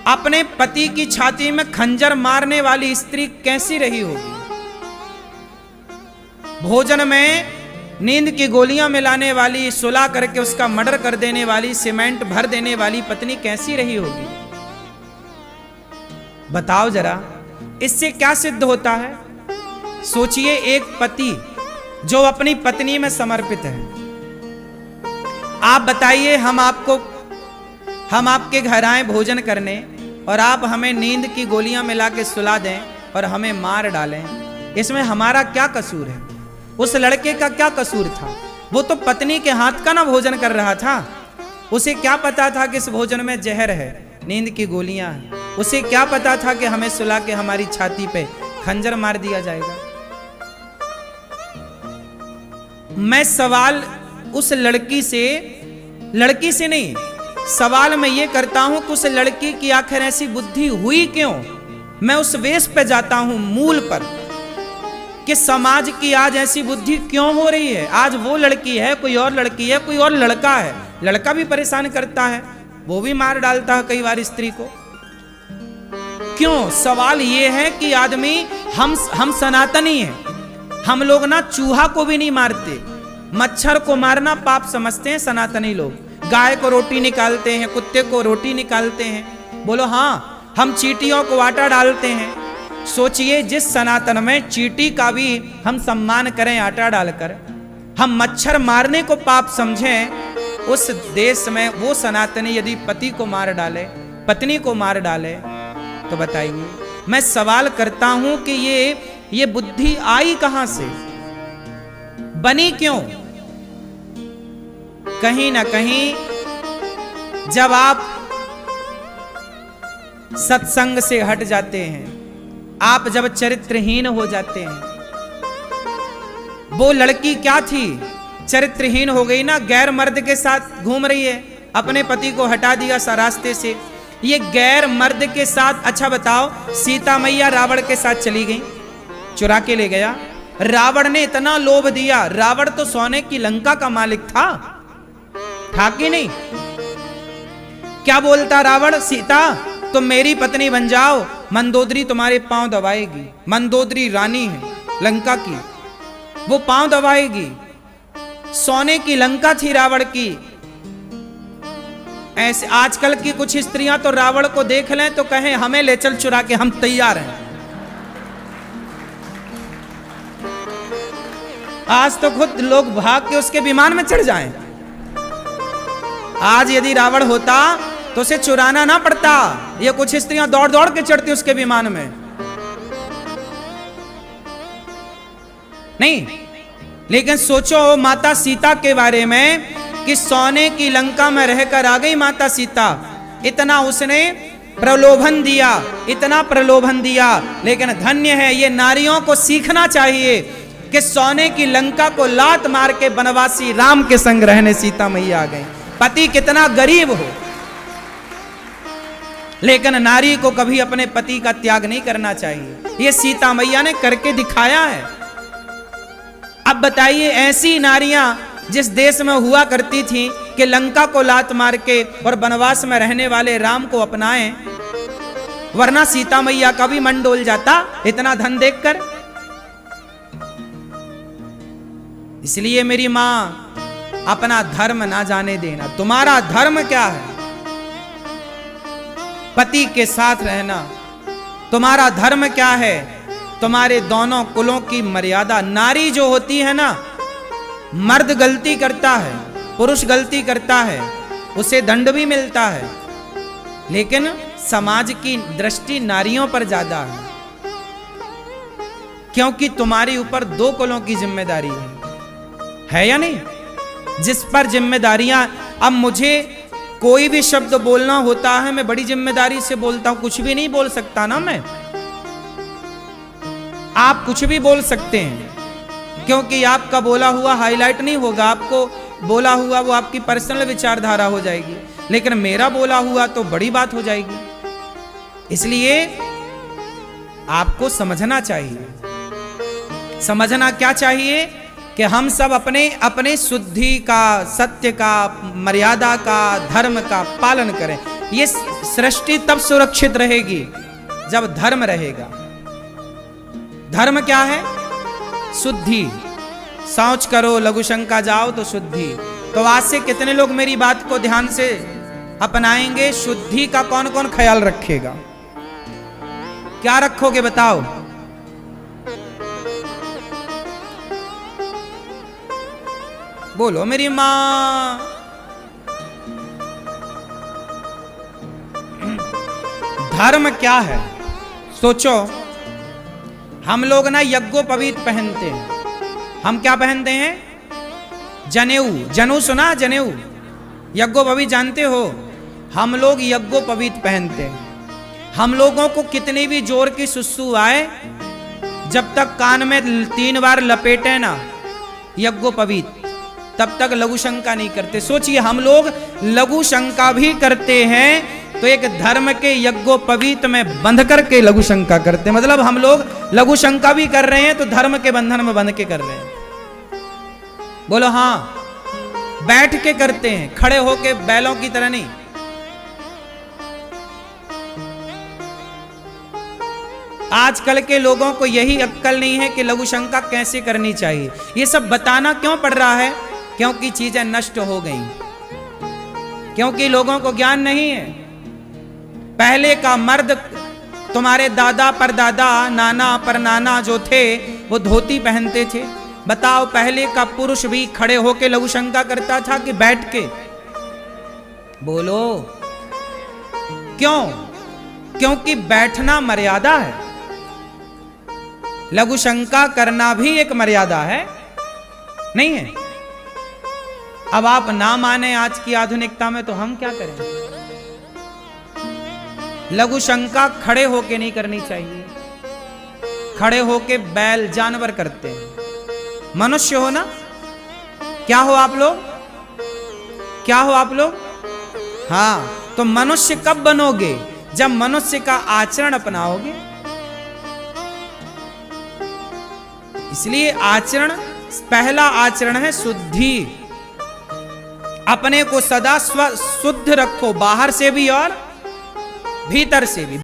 अपने पति की छाती में खंजर मारने वाली स्त्री कैसी रही होगी? भोजन में नींद की गोलियां मिलाने वाली, सुला करके उसका मर्डर कर देने वाली, सीमेंट भर देने वाली पत्नी कैसी रही होगी? बताओ जरा, इससे क्या सिद्ध होता है? सोचिए, एक पति जो अपनी पत्नी में समर्पित है। आप बताइए, हम आपके घर आए भोजन करने और आप हमें नींद की गोलियां मिला के सुला दें और हमें मार डालें, इसमें हमारा क्या कसूर है? उस लड़के का क्या कसूर था? वो तो पत्नी के हाथ का ना भोजन कर रहा था। उसे क्या पता था कि इस भोजन में जहर है, नींद की गोलियां हैं? उसे क्या पता था कि हमें सुला के हमारी छाती पे खंजर मार दिया जाएगा? मैं सवाल उस लड़की से नहीं, सवाल मैं ये करता हूं कि उस लड़की की आखिर ऐसी बुद्धि हुई क्यों? मैं उस वेश पे जाता हूं, मूल पर, कि समाज की आज ऐसी बुद्धि क्यों हो रही है? आज वो लड़की है, कोई और लड़की है, कोई और लड़का है, लड़का भी परेशान करता है, वो भी मार डालता है कई बार स्त्री को। क्यों? सवाल ये है कि आदमी, हम सनातनी हैं, हम लोग ना चूहा को भी नहीं मारते, मच्छर को मारना पाप समझते हैं सनातनी लोग। गाय को रोटी निकालते हैं, कुत्ते को रोटी निकालते हैं। बोलो हाँ, हम चींटियों को आटा डालते हैं। सोचिए, जिस सनातन में चींटी का भी हम सम्मान करें आटा डालकर, हम मच्छर मारने को पाप समझें, उस देश में वो सनातनी यदि पति को मार डाले, पत्नी को मार डाले, तो बताइए। मैं सवाल करता हूं कि ये बुद्धि आई कहां से, बनी क्यों? कहीं ना कहीं जब आप सत्संग से हट जाते हैं, आप जब चरित्रहीन हो जाते हैं। वो लड़की क्या थी? चरित्रहीन हो गई ना, गैर मर्द के साथ घूम रही है, अपने पति को हटा दिया रास्ते से। ये गैर मर्द के साथ, अच्छा बताओ, सीता मैया रावण के साथ चली गई, चुरा के ले गया। रावण ने इतना लोभ दिया, रावण तो सोने की लंका का मालिक था कि नहीं? क्या बोलता रावण? सीता तुम मेरी पत्नी बन जाओ, मंदोदरी तुम्हारे पांव दबाएगी। मंदोदरी रानी है लंका की, वो पांव दबाएगी। सोने की लंका थी रावण की। ऐसे आजकल की कुछ स्त्रियां तो रावण को देख लें तो कहें हमें ले चल चुरा के, हम तैयार हैं। आज तो खुद लोग भाग के उसके विमान में चढ़ जाएं। आज यदि रावण होता तो उसे चुराना ना पड़ता, ये कुछ स्त्रियां दौड़ दौड़ के चढ़ती उसके विमान में। नहीं, लेकिन सोचो माता सीता के बारे में कि सोने की लंका में रहकर आ गई माता सीता। इतना उसने प्रलोभन दिया, इतना प्रलोभन दिया। लेकिन धन्य है, ये नारियों को सीखना चाहिए कि सोने की लंका को लात मार के वनवासी राम के संग रहने सीता मैया आ गई। पति कितना गरीब हो, लेकिन नारी को कभी अपने पति का त्याग नहीं करना चाहिए। ये सीता मैया ने करके दिखाया है। अब बताइए, ऐसी नारियां जिस देश में हुआ करती थी कि लंका को लात मार के और वनवास में रहने वाले राम को अपनाएं, वरना सीता मैया का भी मन डोल जाता इतना धन देखकर। इसलिए मेरी मां, अपना धर्म ना जाने देना। तुम्हारा धर्म क्या है? पति के साथ रहना। तुम्हारा धर्म क्या है? तुम्हारे दोनों कुलों की मर्यादा। नारी जो होती है ना, मर्द गलती करता है, पुरुष गलती करता है, उसे दंड भी मिलता है, लेकिन समाज की दृष्टि नारियों पर ज्यादा है, क्योंकि तुम्हारे ऊपर दो कुलों की जिम्मेदारी है या नहीं? जिस पर जिम्मेदारियां, अब मुझे कोई भी शब्द बोलना होता है, मैं बड़ी जिम्मेदारी से बोलता हूं। कुछ भी नहीं बोल सकता ना मैं, आप कुछ भी बोल सकते हैं, क्योंकि आपका बोला हुआ हाईलाइट नहीं होगा, आपको बोला हुआ वो आपकी पर्सनल विचारधारा हो जाएगी, लेकिन मेरा बोला हुआ तो बड़ी बात हो जाएगी। इसलिए आपको समझना चाहिए। समझना क्या चाहिए कि हम सब अपने अपने शुद्धि का, सत्य का, मर्यादा का, धर्म का पालन करें। ये सृष्टि तब सुरक्षित रहेगी जब धर्म रहेगा। धर्म क्या है? शुद्धि। शौच करो, लघु शंका जाओ तो शुद्धि। तो आज से कितने लोग मेरी बात को ध्यान से अपनाएंगे? शुद्धि का कौन कौन ख्याल रखेगा? क्या रखोगे बताओ? बोलो मेरी मां। धर्म क्या है? सोचो, हम लोग ना यज्ञोपवीत पहनते हैं। हम क्या पहनते हैं? जनेऊ। जनेऊ सुना? जनेऊ यज्ञोपवीत जानते हो? हम लोग यज्ञोपवीत पहनते हैं। हम लोगों को कितनी भी जोर की सुसु आए, जब तक कान में 3 बार लपेटे ना यज्ञोपवीत, तब तक लघु शंका नहीं करते। सोचिए, हम लोग लघु शंका भी करते हैं तो एक धर्म के यज्ञोपवीत में बंध करके लघु शंका करते हैं। मतलब हम लोग लघु शंका भी कर रहे हैं तो धर्म के बंधन में बंध के कर रहे हैं। बोलो हाँ। बैठ के करते हैं, खड़े होके बैलों की तरह नहीं। आजकल के लोगों को यही अक्कल नहीं है कि लघु शंका कैसे करनी चाहिए। ये सब बताना क्यों पड़ रहा है? क्योंकि चीजें नष्ट हो गई, क्योंकि लोगों को ज्ञान नहीं है। पहले का मर्द, तुम्हारे दादा परदादा, नाना परनाना जो थे, वो धोती पहनते थे। बताओ, पहले का पुरुष भी खड़े होके लघु शंका करता था कि बैठ के? बोलो क्यों? क्योंकि बैठना मर्यादा है। लघु शंका करना भी एक मर्यादा है, नहीं है? अब आप ना माने आज की आधुनिकता में, तो हम क्या करें? लघु शंका खड़े होके नहीं करनी चाहिए। खड़े होके बैल जानवर करते हैं। मनुष्य हो ना? क्या हो आप लोग? क्या हो आप लोग? हाँ, तो मनुष्य कब बनोगे? जब मनुष्य का आचरण अपनाओगे। इसलिए आचरण, पहला आचरण है शुद्धि। अपने को सदा शुद्ध रखो, बाहर से भी और भीतर से भी।